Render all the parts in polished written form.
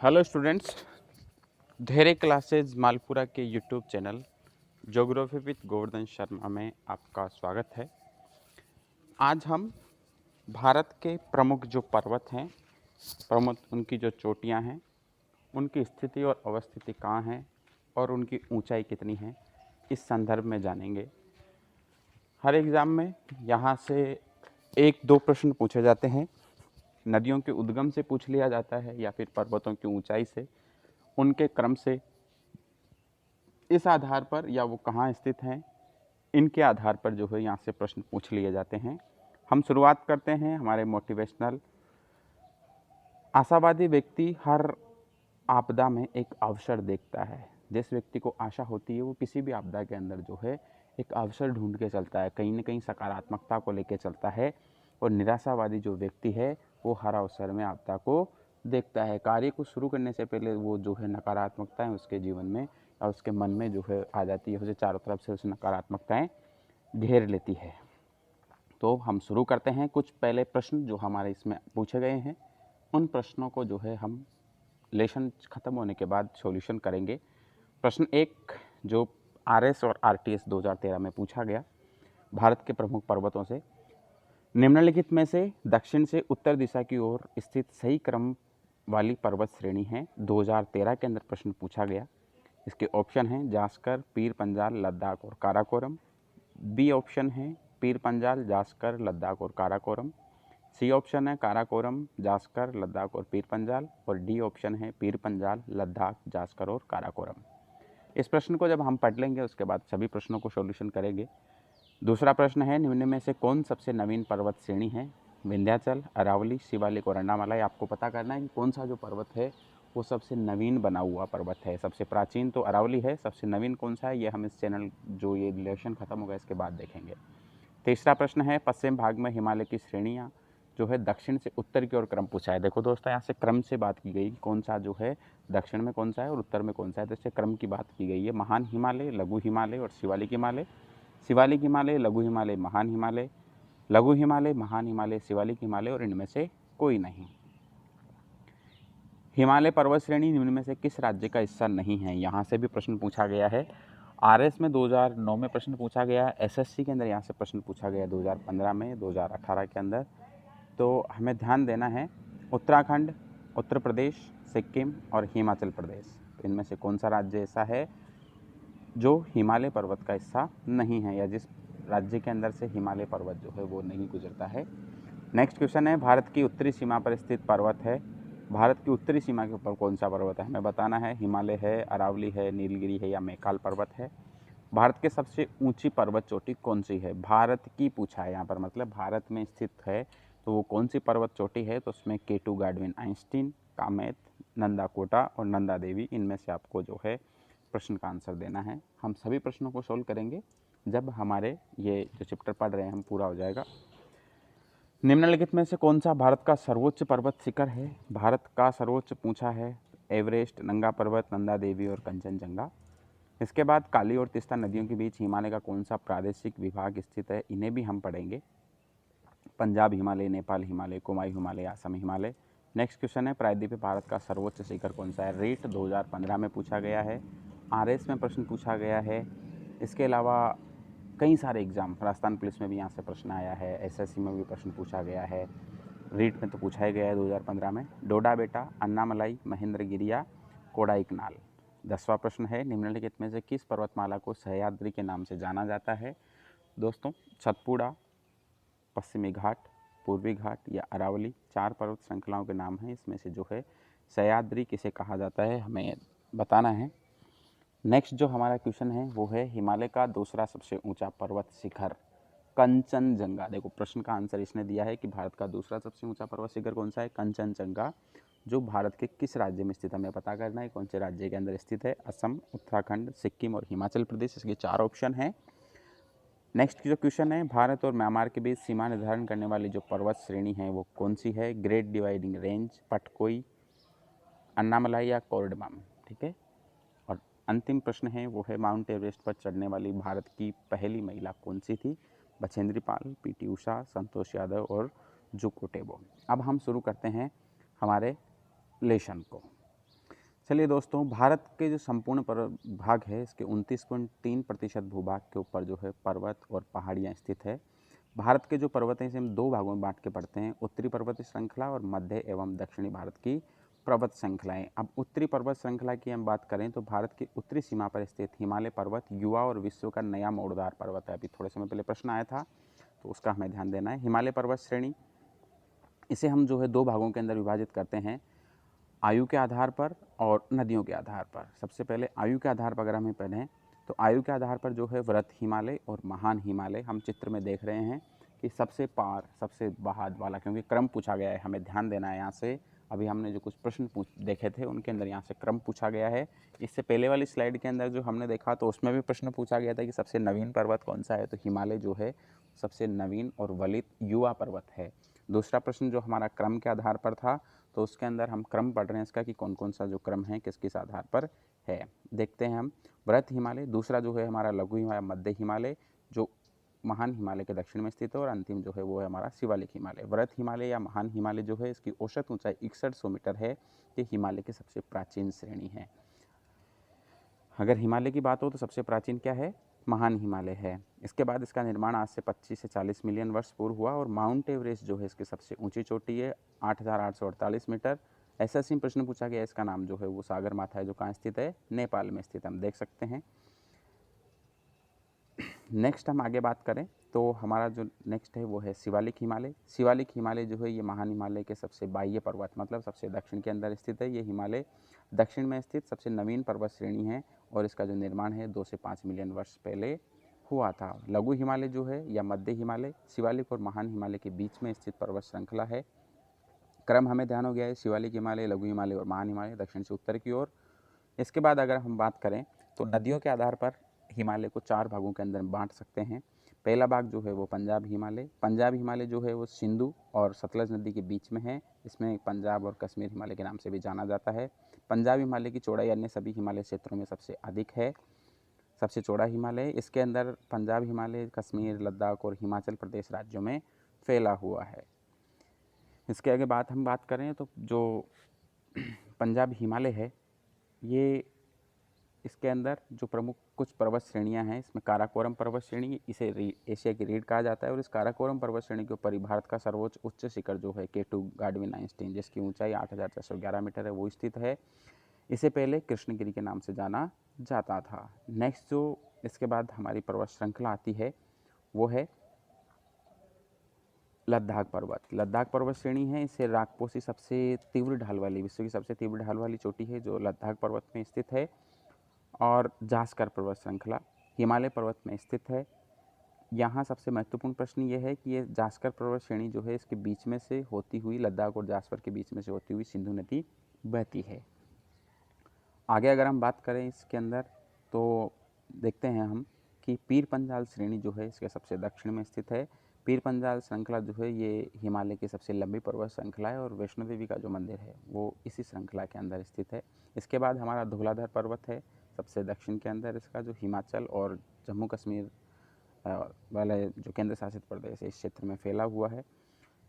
Hello students, धैर्य classes Malpura के YouTube channel geography with Govardhan Sharma में आपका स्वागत है। आज हम भारत के प्रमुख जो पर्वत हैं, प्रमुख उनकी जो चोटियां हैं, उनकी स्थिति और अवस्थिति कहाँ है और उनकी ऊंचाई कितनी है, इस संदर्भ में जानेंगे। हर एग्ज़ाम में यहाँ से एक दो प्रश्न पूछे जाते हैं। नदियों के उद्गम से पूछ लिया जाता है या फिर पर्वतों की ऊंचाई से, उनके क्रम से, इस आधार पर या वो कहाँ स्थित हैं, इनके आधार पर जो है यहाँ से प्रश्न पूछ लिए जाते हैं। हम शुरुआत करते हैं हमारे मोटिवेशनल। आशावादी व्यक्ति हर आपदा में एक अवसर देखता है। जिस व्यक्ति को आशा होती है वो किसी भी आपदा के अंदर जो है एक अवसर ढूंढ के चलता है, कहीं ना कहीं सकारात्मकता को लेकर चलता है। और निराशावादी जो व्यक्ति है वो हर अवसर में आपदा को देखता है। कार्य को शुरू करने से पहले वो जो है नकारात्मकताएं उसके जीवन में या उसके मन में जो है आ जाती है, उसे चारों तरफ से उसे नकारात्मकताएं घेर लेती है। तो हम शुरू करते हैं। कुछ पहले प्रश्न जो हमारे इसमें पूछे गए हैं उन प्रश्नों को जो है हम लेसन ख़त्म होने के बाद सॉल्यूशन करेंगे। प्रश्न एक जो आरएस और आरटीएस 2013 में पूछा गया, भारत के प्रमुख पर्वतों से निम्नलिखित में से दक्षिण से उत्तर दिशा की ओर स्थित सही क्रम वाली पर्वत श्रेणी है। 2013 के अंदर प्रश्न पूछा गया। इसके ऑप्शन हैं जास्कर, पीर पंजाल, लद्दाख और काराकोरम। बी ऑप्शन है पीर पंजाल, जास्कर, लद्दाख और काराकोरम। सी ऑप्शन है काराकोरम, जास्कर, लद्दाख और पीर पंजाल। और डी ऑप्शन है पीर पंजाल, लद्दाख, जास्कर और काराकोरम। इस प्रश्न को जब हम पढ़ लेंगे उसके बाद सभी प्रश्नों को सॉल्यूशन करेंगे। दूसरा प्रश्न है निम्न में से कौन सबसे नवीन पर्वत श्रेणी है। विंध्याचल, अरावली, शिवालिक और अन्नामलाई। आपको पता करना है कि कौन सा जो पर्वत है वो सबसे नवीन बना हुआ पर्वत है। सबसे प्राचीन तो अरावली है, सबसे नवीन कौन सा है ये हम इस चैनल जो ये लेसन ख़त्म होगा इसके बाद देखेंगे। तीसरा प्रश्न है पश्चिम भाग में हिमालय की श्रेणियाँ जो है दक्षिण से उत्तर की ओर क्रम पूछा है। देखो दोस्तों, यहाँ से क्रम से बात की गई, कौन सा जो है दक्षिण में कौन सा है और उत्तर में कौन सा है, तो इससे क्रम की बात की गई है। महान हिमालय, लघु हिमालय और शिवालिक हिमालय। शिवालिक हिमालय, लघु हिमालय, महान हिमालय, लघु हिमालय, महान हिमालय, शिवालिक हिमालय और इनमें से कोई नहीं। हिमालय पर्वत श्रेणी निम्न में से किस राज्य का हिस्सा नहीं है। यहाँ से भी प्रश्न पूछा गया है। आरएस में 2009 में प्रश्न पूछा गया, एसएससी के अंदर यहाँ से प्रश्न पूछा गया 2015 में, 2018 के अंदर। तो हमें ध्यान देना है उत्तराखंड, उत्तर प्रदेश, सिक्किम और हिमाचल प्रदेश, तो इनमें से कौन सा राज्य ऐसा है जो हिमालय पर्वत का हिस्सा नहीं है या जिस राज्य के अंदर से हिमालय पर्वत जो है वो नहीं गुजरता है। नेक्स्ट क्वेश्चन है भारत की उत्तरी सीमा पर स्थित पर्वत है। भारत की उत्तरी सीमा के ऊपर कौन सा पर्वत है, हमें बताना है। हिमालय है, अरावली है, नीलगिरी है या मैकाल पर्वत है। भारत के सबसे ऊंची पर्वत चोटी कौन सी है। भारत की पूछा है यहाँ पर, मतलब भारत में स्थित है तो वो कौन सी पर्वत चोटी है, तो उसमें केटू गाडविन आइंस्टीन, कामेत, नंदा कोटा और नंदा देवी, इनमें से आपको जो है प्रश्न का आंसर देना है। हम सभी प्रश्नों को सोल्व करेंगे जब हमारे ये जो चैप्टर पढ़ रहे हैं हम पूरा हो जाएगा। निम्नलिखित में से कौन सा भारत का सर्वोच्च पर्वत शिखर है। भारत का सर्वोच्च पूछा है एवरेस्ट, नंगा पर्वत, नंदा देवी और कंचनजंगा। इसके बाद काली और तीस्ता नदियों के बीच हिमालय का कौन सा प्रादेशिक विभाग स्थित है, इन्हें भी हम पढ़ेंगे। पंजाब हिमालय, नेपाल हिमालय, कुमाऊं हिमालय, असम हिमालय। नेक्स्ट क्वेश्चन है प्रायद्वीपीय भारत का सर्वोच्च शिखर कौन सा है। रेट 2015 में पूछा गया है, आरएस में प्रश्न पूछा गया है। इसके अलावा कई सारे एग्जाम, राजस्थान पुलिस में भी यहाँ से प्रश्न आया है, एसएससी में भी प्रश्न पूछा गया है, रीट में तो पूछा ही गया है 2015 में। डोडा बेटा, अन्नामलाई, महेंद्रगिरी या कोडाईकनाल। 10वां प्रश्न है निम्नलिखित में से किस पर्वतमाला को सह्याद्री के नाम से जाना जाता है। दोस्तों, सतपुड़ा, पश्चिमी घाट, पूर्वी घाट या अरावली, 4 पर्वत श्रृंखलाओं के नाम हैं। इसमें से जो है सह्याद्री किसे कहा जाता है हमें बताना है। नेक्स्ट जो हमारा क्वेश्चन है वो है हिमालय का दूसरा सबसे ऊंचा पर्वत शिखर कंचनजंगा। देखो प्रश्न का आंसर इसने दिया है कि भारत का दूसरा सबसे ऊंचा पर्वत शिखर कौन सा है, कंचनजंगा, जो भारत के किस राज्य में स्थित है हमें पता करना है, कौन से राज्य के अंदर स्थित है। असम, उत्तराखंड, सिक्किम और हिमाचल प्रदेश, इसके 4 ऑप्शन हैं। नेक्स्ट जो क्वेश्चन है भारत और म्यांमार के बीच सीमा निर्धारण करने वाली जो पर्वत श्रेणी है वो कौन सी है। Great dividing range, Patkai, Annamalai या कोरडमम। ठीक है। और अंतिम प्रश्न है वो है माउंट एवरेस्ट पर चढ़ने वाली भारत की पहली महिला कौन सी थी। बछेंद्री पाल, पीटी उषा, संतोष यादव और जुको टेबो। अब हम शुरू करते हैं हमारे लेसन को। चलिए दोस्तों, भारत के जो संपूर्ण भाग है इसके 29.3% भूभाग के ऊपर जो है पर्वत और पहाड़ियाँ स्थित है। भारत के जो पर्वत हैं इसे हम दो भागों में बांट के पढ़ते हैं, उत्तरी पर्वत श्रृंखला और मध्य एवं दक्षिणी भारत की पर्वत श्रृंखलाएं। अब उत्तरी पर्वत श्रृंखला की हम बात करें तो भारत की उत्तरी सीमा पर स्थित हिमालय पर्वत युवा और विश्व का नया मोड़दार पर्वत है। अभी थोड़े समय पहले प्रश्न आया था तो उसका हमें ध्यान देना है। हिमालय पर्वत श्रेणी, इसे हम जो है दो भागों के अंदर विभाजित करते हैं, आयु के आधार पर और नदियों के आधार पर। सबसे पहले आयु के आधार पर अगर हमें पढ़ें तो आयु के आधार पर जो है वृहत हिमालय और महान हिमालय हम चित्र में देख रहे हैं कि सबसे पार सबसे बाद वाला, क्योंकि क्रम पूछा गया है, हमें ध्यान देना है यहाँ से। अभी हमने जो कुछ प्रश्न देखे थे उनके अंदर यहाँ से क्रम पूछा गया है। इससे पहले वाली स्लाइड के अंदर जो हमने देखा तो उसमें भी प्रश्न पूछा गया था कि सबसे नवीन पर्वत कौन सा है, तो हिमालय जो है सबसे नवीन और वलित युवा पर्वत है। दूसरा प्रश्न जो हमारा क्रम के आधार पर था तो उसके अंदर हम क्रम पढ़ रहे हैं इसका कि कौन कौन सा जो क्रम है किस किस आधार पर है। देखते हैं हम। वृहत हिमालय, दूसरा जो है हमारा लघु हिमालय, मध्य हिमालय जो महान हिमालय के दक्षिण में स्थित है, और अंतिम जो है वो है हमारा शिवालिक हिमालय। वृहत हिमालय या महान हिमालय जो है इसकी औसत ऊंचाई 6100 मीटर है। ये हिमालय की सबसे प्राचीन श्रेणी है। अगर हिमालय की बात हो तो सबसे प्राचीन क्या है, महान हिमालय है। इसके बाद इसका निर्माण आज से 25 से 40 मिलियन वर्ष पूर्व हुआ, और माउंट एवरेस्ट जो है इसकी सबसे ऊंची चोटी है 8848 मीटर। एसएससी में प्रश्न पूछा गया, इसका नाम जो है वो सागर माथा है, जो कहाँ स्थित है, नेपाल में स्थित, हम देख सकते हैं। नेक्स्ट हम आगे बात करें तो हमारा जो नेक्स्ट है वो है शिवालिक हिमालय। शिवालिक हिमालय जो है ये महान हिमालय के सबसे बाह्य पर्वत, मतलब सबसे दक्षिण के अंदर स्थित है। ये हिमालय दक्षिण में स्थित सबसे नवीन पर्वत श्रेणी है, और इसका जो निर्माण है 2 से 5 मिलियन वर्ष पहले हुआ था। लघु हिमालय जो है या मध्य हिमालय शिवालिक और महान हिमालय के बीच में स्थित पर्वत श्रृंखला है। क्रम हमें ध्यान हो गया है, शिवालिक हिमालय, लघु हिमालय और महान हिमालय दक्षिण से उत्तर की ओर। इसके बाद अगर हम बात करें तो नदियों के आधार पर हिमालय को 4 भागों के अंदर बांट सकते हैं। पहला भाग जो है वो पंजाब हिमालय। पंजाब हिमालय जो है वो सिंधु और सतलज नदी के बीच में है। इसमें पंजाब और कश्मीर हिमालय के नाम से भी जाना जाता है। पंजाब हिमालय की चौड़ाई अन्य सभी हिमालय क्षेत्रों में सबसे अधिक है, सबसे चौड़ा हिमालय। इसके अंदर पंजाब हिमालय कश्मीर, लद्दाख और हिमाचल प्रदेश राज्यों में फैला हुआ है। इसके आगे हम बात करें तो जो पंजाब हिमालय है, ये इसके अंदर जो प्रमुख कुछ पर्वत श्रेणियां हैं, इसमें काराकोरम पर्वत श्रेणी, इसे एशिया की रीढ़ कहा जाता है, और इस काराकोरम पर्वत श्रेणी के ऊपर भारत का सर्वोच्च उच्च शिखर जो है K2 गाडविन आइंस्टीन, जिसकी ऊंचाई 8411 मीटर है, वो स्थित है। इसे पहले कृष्णगिरी के नाम से जाना जाता था। नेक्स्ट जो इसके बाद हमारी पर्वत श्रृंखला आती है वो है लद्दाख पर्वत। लद्दाख पर्वत श्रेणी है, इसे राकपोशी सबसे तीव्र ढाल वाली, विश्व की सबसे तीव्र ढाल वाली चोटी है जो लद्दाख पर्वत में स्थित है। और जास्कर पर्वत श्रृंखला हिमालय पर्वत में स्थित है। यहाँ सबसे महत्वपूर्ण प्रश्न ये है कि ये जास्कर पर्वत श्रेणी जो है इसके बीच में से होती हुई, लद्दाख और जास्कर के बीच में से होती हुई सिंधु नदी बहती है। आगे अगर हम बात करें इसके अंदर तो देखते हैं हम कि पीर पंजाल श्रेणी जो है इसके सबसे दक्षिण में स्थित है। पीर पंजाल श्रृंखला जो है ये हिमालय की सबसे लंबी पर्वत श्रृंखला है, और वैष्णो देवी का जो मंदिर है वो इसी श्रृंखला के अंदर स्थित है। इसके बाद हमारा धौलाधार पर्वत है सबसे दक्षिण के अंदर, इसका जो हिमाचल और जम्मू कश्मीर वाले जो केंद्र शासित प्रदेश है इस क्षेत्र में फैला हुआ है।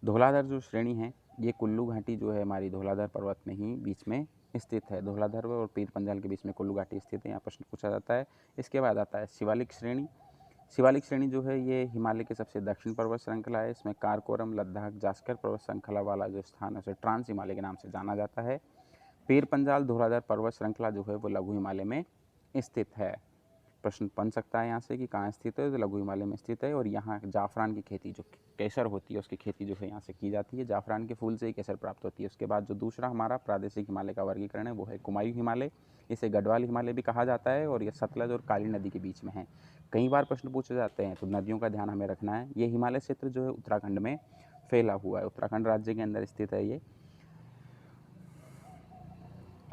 धौलाधार जो श्रेणी है ये कुल्लू घाटी जो है हमारी धौलाधार पर्वत में ही बीच में स्थित है। धौलाधार और पीर पंजाल के बीच में कुल्लू घाटी स्थित है, यहाँ प्रश्न पूछा जाता है। इसके बाद आता है शिवालिक श्रेणी। शिवालिक श्रेणी जो है ये हिमालय के सबसे दक्षिण पर्वत श्रृंखला है। इसमें कारकोरम, लद्दाख, जास्कर पर्वत श्रृंखला वाला जो स्थान है उसे ट्रांस हिमालय के नाम से जाना जाता है। पीर पंजाल धौलाधार पर्वत श्रृंखला जो है वो लघु हिमालय में स्थित है। प्रश्न बन सकता है यहाँ से कि कहाँ स्थित है, तो लघु हिमालय में स्थित है। और यहाँ जाफरान की खेती, जो केसर होती है उसकी खेती जो है यहाँ से की जाती है। जाफरान के फूल से ही केसर प्राप्त होती है। उसके बाद जो दूसरा हमारा प्रादेशिक हिमालय का वर्गीकरण है वो है कुमायूं हिमालय। इसे गढ़वाल हिमालय भी कहा जाता है, और यह सतलज और काली नदी के बीच में है। कई बार प्रश्न पूछे जाते हैं तो नदियों का ध्यान हमें रखना है। ये हिमालय क्षेत्र जो है उत्तराखंड में फैला हुआ है, उत्तराखंड राज्य के अंदर स्थित है ये।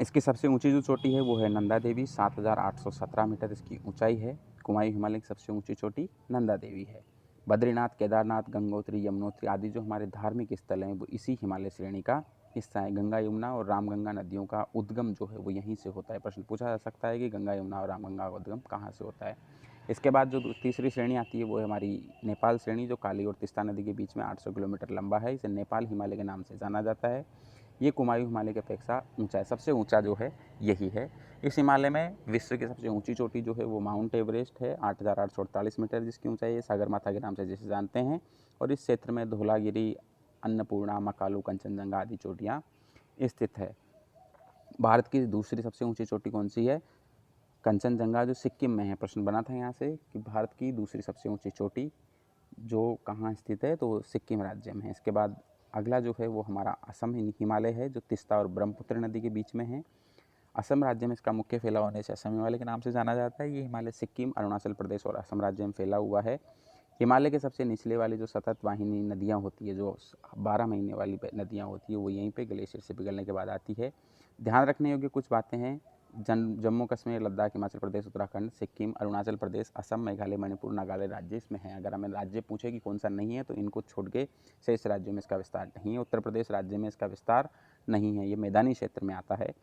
इसकी सबसे ऊंची जो चोटी है वो है नंदा देवी, 7817 मीटर इसकी ऊंचाई है। कुमायूं हिमालय की सबसे ऊंची चोटी नंदा देवी है। बद्रीनाथ, केदारनाथ, गंगोत्री, यमुनोत्री आदि जो हमारे धार्मिक स्थल हैं वो इसी हिमालय श्रेणी का हिस्सा है। गंगा, यमुना और रामगंगा नदियों का उद्गम जो है वो यहीं से होता है। प्रश्न पूछा जा सकता है कि गंगा, यमुना और रामगंगा का उद्गम कहाँ से होता है। इसके बाद जो तीसरी श्रेणी आती है वो है हमारी नेपाल श्रेणी, जो काली और तीस्ता नदी के बीच में 800 किलोमीटर लंबा है। इसे नेपाल हिमालय के नाम से जाना जाता है। ये कुमायूं हिमालय की अपेक्षा ऊंचा है, सबसे ऊंचा जो है यही है। इस हिमालय में विश्व की सबसे ऊंची चोटी जो है वो माउंट एवरेस्ट है, 8,848 मीटर जिसकी ऊंचाई है, सागरमाथा के नाम से जिसे जानते हैं। और इस क्षेत्र में धौलागिरी, अन्नपूर्णा, मकालू, कंचनजंगा आदि चोटियाँ स्थित है। भारत की दूसरी सबसे ऊंची चोटी कौन सी है? कंचनजंगा, जो सिक्किम में है। प्रश्न बना था यहाँ से कि भारत की दूसरी सबसे ऊंची चोटी जो कहाँ स्थित है, तो सिक्किम राज्य में है। इसके बाद अगला जो है वो हमारा असम हिमालय है, जो तिस्ता और ब्रह्मपुत्र नदी के बीच में है। असम राज्य में इसका मुख्य फैलाव होने से असम हिमालय के नाम से जाना जाता है। ये हिमालय सिक्किम, अरुणाचल प्रदेश और असम राज्य में फैला हुआ है। हिमालय के सबसे निचले वाली जो सतत वाहिनी नदियाँ होती है, जो 12 महीने वाली नदियाँ होती है, वो यहीं पे ग्लेशियर से पिघलने के बाद आती है। ध्यान रखने योग्य कुछ बातें हैं। जम्मू कश्मीर, लद्दाख, हिमाचल प्रदेश, उत्तराखंड, सिक्किम, अरुणाचल प्रदेश, असम, मेघालय, मणिपुर, नागालैंड राज्य इसमें है। अगर हमें राज्य पूछे कि कौन सा नहीं है, तो इनको छोड़ के शेष राज्यों में इसका विस्तार नहीं है। उत्तर प्रदेश राज्य में इसका विस्तार नहीं है, ये मैदानी क्षेत्र में आता है।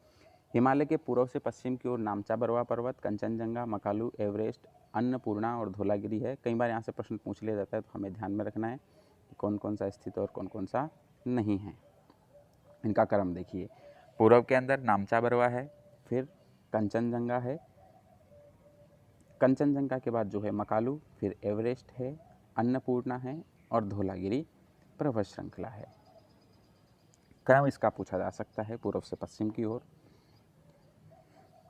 हिमालय के पूर्व से पश्चिम की ओर नामचा बरवा पर्वत, कंचनजंगा, मकालू, एवरेस्ट, अन्नपूर्णा और धौलागिरी है। कई बार यहाँ से प्रश्न पूछ लिया जाता है, तो हमें ध्यान में रखना है कि कौन कौन सा स्थित और कौन कौन सा नहीं है। इनका क्रम देखिए, पूर्व के अंदर नामचा बरवा है, फिर कंचनजंगा है, कंचनजंगा के बाद जो है मकालू, फिर एवरेस्ट है, अन्नपूर्णा है और धौलागिरी पर्वत श्रृंखला है। क्रम इसका पूछा जा सकता है पूर्व से पश्चिम की ओर।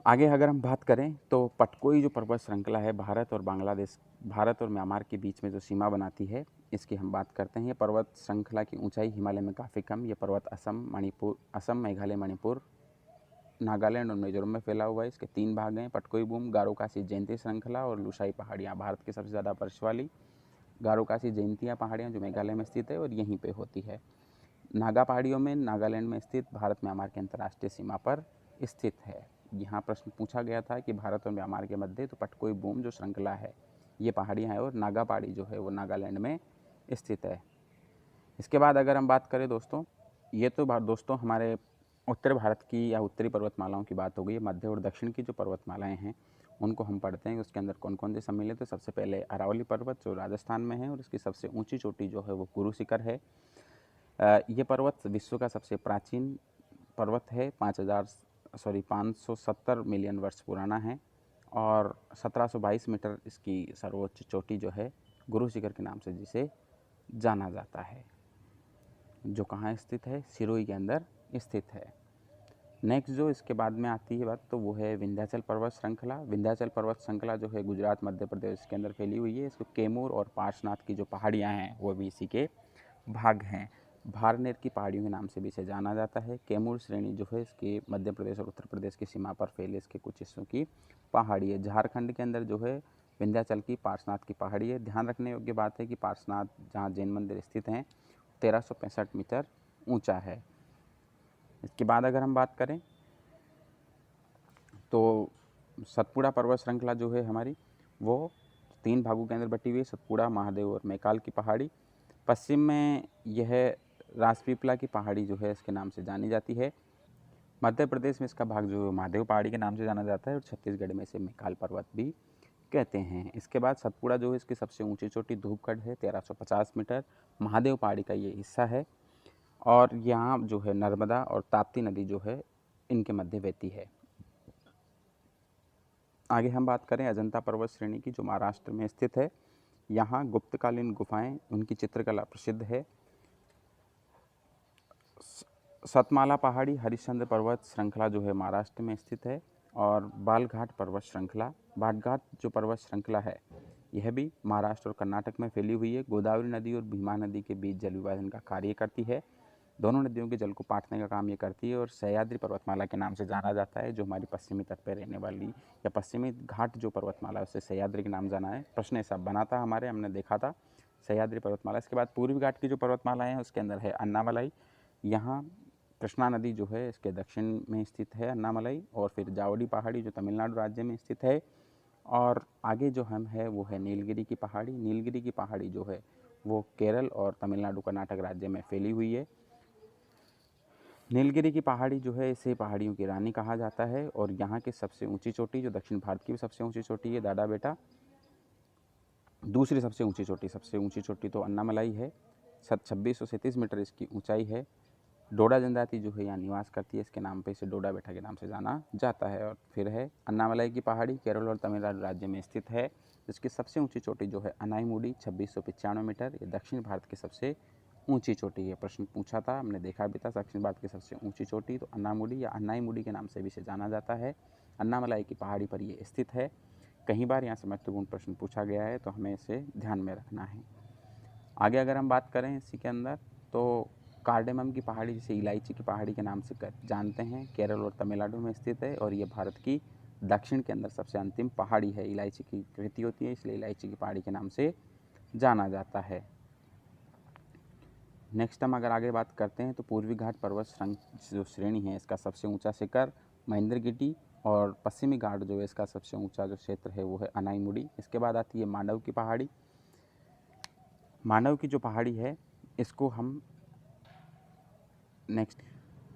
आगे अगर हम बात करें तो पटकोई जो पर्वत श्रृंखला है, भारत और म्यांमार के बीच में जो सीमा बनाती है, इसकी हम बात करते हैं। ये पर्वत श्रृंखला की ऊंचाई हिमालय में काफ़ी कम। ये पर्वत असम, मेघालय, मणिपुर, नागालैंड और मिजोरम में फैला हुआ है। इसके 3 भाग हैं, पटकोई बूम, गारो कासी जयंती श्रृंखला और लुसाई पहाड़ियाँ। भारत की सबसे ज़्यादा वर्ष वाली गारो कासी जयंतिया पहाड़ियाँ जो मेघालय में स्थित है और यहीं पे होती है। नागा पहाड़ियों में नागालैंड में स्थित, भारत म्यांमार के अंतर्राष्ट्रीय सीमा पर स्थित है। यहाँ प्रश्न पूछा गया था कि भारत और म्यांमार के मध्य तो पटकोई बूम जो श्रृंखला है, ये पहाड़ियाँ हैं और नागा पहाड़ी जो है वो नागालैंड में स्थित है। इसके बाद अगर हम बात करें दोस्तों, ये तो दोस्तों हमारे उत्तर भारत की या उत्तरी पर्वतमालाओं की बात हो गई। मध्य और दक्षिण की जो पर्वतमालाएं हैं उनको हम पढ़ते हैं, उसके अंदर कौन कौन से सम्मिलित है। सबसे पहले अरावली पर्वत जो राजस्थान में है और इसकी सबसे ऊंची चोटी जो है वो गुरु शिखर है। ये पर्वत विश्व का सबसे प्राचीन पर्वत है, 570 मिलियन वर्ष पुराना है और 1722 मीटर इसकी सर्वोच्च चोटी जो है गुरु शिखर के नाम से जिसे जाना जाता है, जो कहाँ स्थित है, सिरोही के अंदर स्थित है। नेक्स्ट जो इसके बाद में आती है बात, तो वो है विंध्याचल पर्वत श्रृंखला। विंध्याचल पर्वत श्रृंखला जो है गुजरात, मध्य प्रदेश के अंदर फैली हुई है। इसको कैमूर और पार्श्वनाथ की जो पहाड़ियाँ हैं वो भी इसी के भाग हैं। भारनेर की पहाड़ियों के नाम से भी इसे जाना जाता है। कैमूर श्रेणी जो है इसके मध्य प्रदेश और उत्तर प्रदेश की सीमा पर फैले इसके कुछ हिस्सों की पहाड़ी है। झारखंड के अंदर जो है विंध्याचल की पार्श्वनाथ की पहाड़ी है। ध्यान रखने योग्य बात है कि पार्श्वनाथ जहाँ जैन मंदिर स्थित हैं 1365 मीटर ऊंचा है। इसके बाद अगर हम बात करें तो सतपुड़ा पर्वत श्रृंखला जो है हमारी, वो 3 भागों के अंदर बटी हुई है। सतपुड़ा, महादेव और मैकाल की पहाड़ी। पश्चिम में यह राजपीपला की पहाड़ी जो है इसके नाम से जानी जाती है। मध्य प्रदेश में इसका भाग जो महादेव पहाड़ी के नाम से जाना जाता है और छत्तीसगढ़ में इसे मैकाल पर्वत भी कहते हैं। इसके बाद सतपुड़ा जो है इसकी सबसे ऊंची चोटी धूपगढ़ है, 1350 मीटर। महादेव पहाड़ी का ये हिस्सा है और यहाँ जो है नर्मदा और ताप्ती नदी जो है इनके मध्य बहती है। आगे हम बात करें अजंता पर्वत श्रेणी की, जो महाराष्ट्र में स्थित है। यहाँ गुप्तकालीन गुफाएं, उनकी चित्रकला प्रसिद्ध है। सतमाला पहाड़ी हरिश्चंद्र पर्वत श्रृंखला जो है महाराष्ट्र में स्थित है और बालघाट पर्वत श्रृंखला, बालघाट जो पर्वत श्रृंखला है यह भी महाराष्ट्र और कर्नाटक में फैली हुई है। गोदावरी नदी और भीमा नदी के बीच जल विभाजन का कार्य करती है। दोनों नदियों के जल को पाटने का काम ये करती है और सह्याद्री पर्वतमाला के नाम से जाना जाता है, जो हमारी पश्चिमी तट पर रहने वाली या पश्चिमी घाट जो पर्वतमाला है उससे सह्याद्री के नाम जाना है। प्रश्न ऐसा बना था हमारे, हमने देखा था सह्याद्री पर्वतमाला। इसके बाद पूर्वी घाट की जो पर्वतमालाएँ हैं उसके अंदर है अन्नामलाई। यहाँ कृष्णा नदी जो है इसके दक्षिण में स्थित है अन्नामलाई। और फिर जावड़ी पहाड़ी जो तमिलनाडु राज्य में स्थित है। और आगे जो हम है वो है नीलगिरी की पहाड़ी। नीलगिरी की पहाड़ी जो है वो केरल और तमिलनाडु कर्नाटक राज्य में फैली हुई है। नीलगिरी की पहाड़ी जो है इसे पहाड़ियों की रानी कहा जाता है और यहाँ की सबसे ऊंची चोटी जो दक्षिण भारत की भी सबसे ऊंची चोटी है दादा बेटा। दूसरी सबसे ऊंची चोटी तो अन्नामलाई है, 2637 मीटर इसकी ऊंचाई है। डोडा जनजाति जो है यहाँ निवास करती है, इसके नाम पे इसे डोडा बेटा के नाम से जाना जाता है। और फिर है अन्नामलाई की पहाड़ी, केरल और तमिलनाडु राज्य में स्थित है, जिसकी सबसे ऊंची चोटी जो है अनाईमुडी 2695 मीटर, ये दक्षिण भारत की सबसे ऊंची चोटी है। प्रश्न पूछा था, हमने देखा भी था, दक्षिण भारत की सबसे ऊंची चोटी तो अन्नामुडी या अन्नाईमुडी के नाम से भी इसे जाना जाता है। अन्नामलाई की पहाड़ी पर ये स्थित है। कई बार यहाँ से महत्वपूर्ण प्रश्न पूछा गया है, तो हमें इसे ध्यान में रखना है। आगे अगर हम बात करें इसी के अंदर, तो कार्डेमम की पहाड़ी, जिसे इलायची की पहाड़ी के नाम से जानते हैं, केरल और तमिलनाडु में स्थित है, और ये भारत की दक्षिण के अंदर सबसे अंतिम पहाड़ी है। इलायची की खेती होती है, इसलिए इलायची की पहाड़ी के नाम से जाना जाता है। नेक्स्ट हम अगर आगे बात करते हैं, तो पूर्वी घाट पर्वत जो श्रेणी है, इसका सबसे ऊंचा शिखर महेंद्रगिरी, और पश्चिमी घाट जो है इसका सबसे ऊंचा जो क्षेत्र है वो है अनाईमुडी। इसके बाद आती है मांडव की पहाड़ी। मांडव की जो पहाड़ी है इसको हम नेक्स्ट।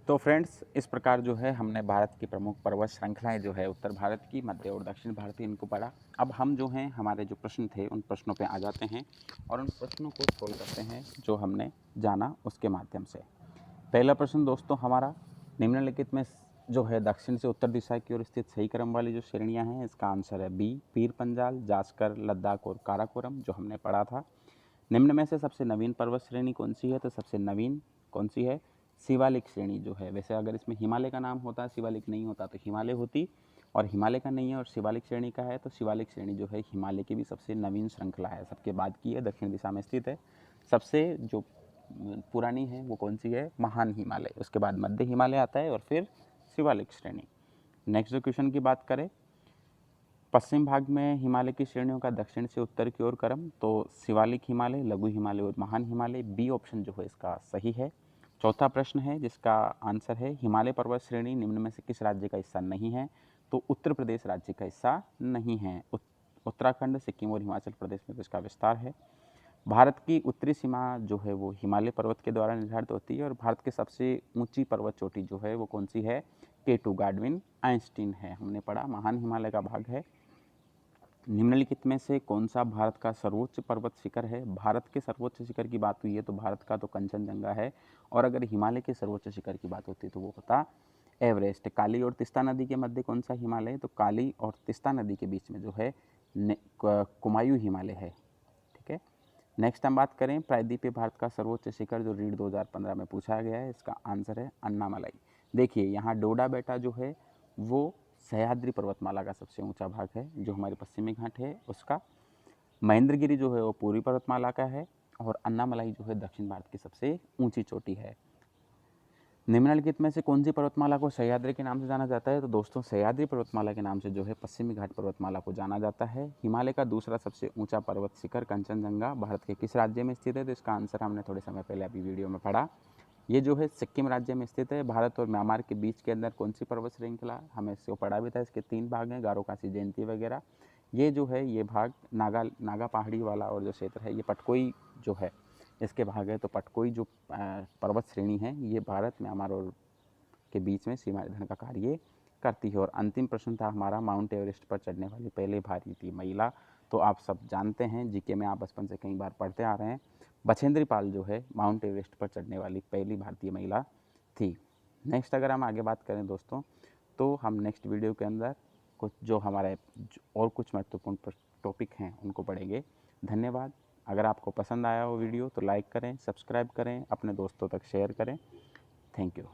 तो फ्रेंड्स, इस प्रकार जो है हमने भारत की प्रमुख पर्वत श्रृंखलाएं जो है उत्तर भारत की, मध्य और दक्षिण भारत की, इनको पढ़ा। अब हम जो हैं हमारे जो प्रश्न थे उन प्रश्नों पे आ जाते हैं और उन प्रश्नों को सोल्व करते हैं जो हमने जाना उसके माध्यम से। पहला प्रश्न दोस्तों हमारा, निम्नलिखित में जो है दक्षिण से उत्तर दिशा की ओर स्थित सही क्रम वाली जो श्रेणियाँ हैं, इसका आंसर है बी, पीर पंजाल, जास्कर, लद्दाख और काराकोरम, जो हमने पढ़ा था। निम्न में से सबसे नवीन पर्वत श्रेणी कौन सी है? तो सबसे नवीन कौन सी है? शिवालिक श्रेणी जो है। वैसे अगर इसमें हिमालय का नाम होता, शिवालिक नहीं होता तो हिमालय होती, और हिमालय का नहीं है और शिवालिक श्रेणी का है, तो शिवालिक श्रेणी जो है हिमालय की भी सबसे नवीन श्रृंखला है, सबके बाद की है, दक्षिण दिशा में स्थित है। सबसे जो पुरानी है वो कौन सी है? महान हिमालय, उसके बाद मध्य हिमालय आता है और फिर शिवालिक श्रेणी। नेक्स्ट जो क्वेश्चन की बात करें, पश्चिम भाग में हिमालय की श्रेणियों का दक्षिण से उत्तर की ओर क्रम, तो शिवालिक हिमालय, लघु हिमालय और महान हिमालय, बी ऑप्शन जो है इसका सही है। चौथा प्रश्न है जिसका आंसर है हिमालय पर्वत श्रेणी निम्न में से किस राज्य का हिस्सा नहीं है? तो उत्तर प्रदेश राज्य का हिस्सा नहीं है। उत्तराखंड, सिक्किम और हिमाचल प्रदेश में तो इसका विस्तार है। भारत की उत्तरी सीमा जो है वो हिमालय पर्वत के द्वारा निर्धारित होती है, और भारत की सबसे ऊंची पर्वत चोटी जो है वो कौन सी है? K2 गाडविन आइंस्टीन है, हमने पढ़ा, महान हिमालय का भाग है। निम्नलिखित में से कौन सा भारत का सर्वोच्च पर्वत शिखर है? भारत के सर्वोच्च शिखर की बात हुई है तो भारत का तो कंचनजंगा है, और अगर हिमालय के सर्वोच्च शिखर की बात होती है तो वो होता एवरेस्ट। काली और तिस्ता नदी के मध्य कौन सा हिमालय है? तो काली और तिस्ता नदी के बीच में जो है कुमायूं हिमालय है। ठीक है। नेक्स्ट हम बात करें प्रायद्वीपीय भारत का सर्वोच्च शिखर, जो रीड 2015 में पूछा गया है, इसका आंसर है अन्नामलाई। देखिए यहाँ डोडा बेटा जो है वो सह्याद्री पर्वतमाला का सबसे ऊंचा भाग है, जो हमारे पश्चिमी घाट है उसका। महेंद्रगिरी जो है वो पूर्वी पर्वतमाला का है, और अन्नामलाई जो है दक्षिण भारत की सबसे ऊंची चोटी है। निम्नलिखित में से कौन सी पर्वतमाला को सह्याद्री के नाम से जाना जाता है? तो दोस्तों सह्याद्री पर्वतमाला के नाम से जो है पश्चिमी घाट पर्वतमाला को जाना जाता है। हिमालय का दूसरा सबसे ऊंचा पर्वत शिखर कंचनजंगा भारत के किस राज्य में स्थित है? तो इसका आंसर हमने थोड़े समय पहले अभी वीडियो में पढ़ा, ये जो है सिक्किम राज्य में स्थित है। भारत और म्यांमार के बीच के अंदर कौन सी पर्वत श्रृंखला, हमें इसको पढ़ा भी था, इसके 3 भाग हैं, गारो, खासी, जयंती वगैरह। ये जो है ये भाग नागा पहाड़ी वाला और जो क्षेत्र है ये पटकोई जो है इसके भाग है। तो पटकोई जो पर्वत श्रेणी है ये भारत, म्यांमार और के बीच में सीमा निर्धारण का कार्य करती है। और अंतिम प्रश्न था हमारा, माउंट एवरेस्ट पर चढ़ने वाली पहले भारतीय महिला। तो आप सब जानते हैं, जीके में आप बचपन से कई बार पढ़ते आ रहे हैं, बछेंद्री पाल जो है माउंट एवरेस्ट पर चढ़ने वाली पहली भारतीय महिला थी। नेक्स्ट अगर हम आगे बात करें दोस्तों, तो हम नेक्स्ट वीडियो के अंदर कुछ जो हमारे और कुछ महत्वपूर्ण टॉपिक हैं उनको पढ़ेंगे। धन्यवाद। अगर आपको पसंद आया हो वीडियो तो लाइक करें, सब्सक्राइब करें, अपने दोस्तों तक शेयर करें। Thank you.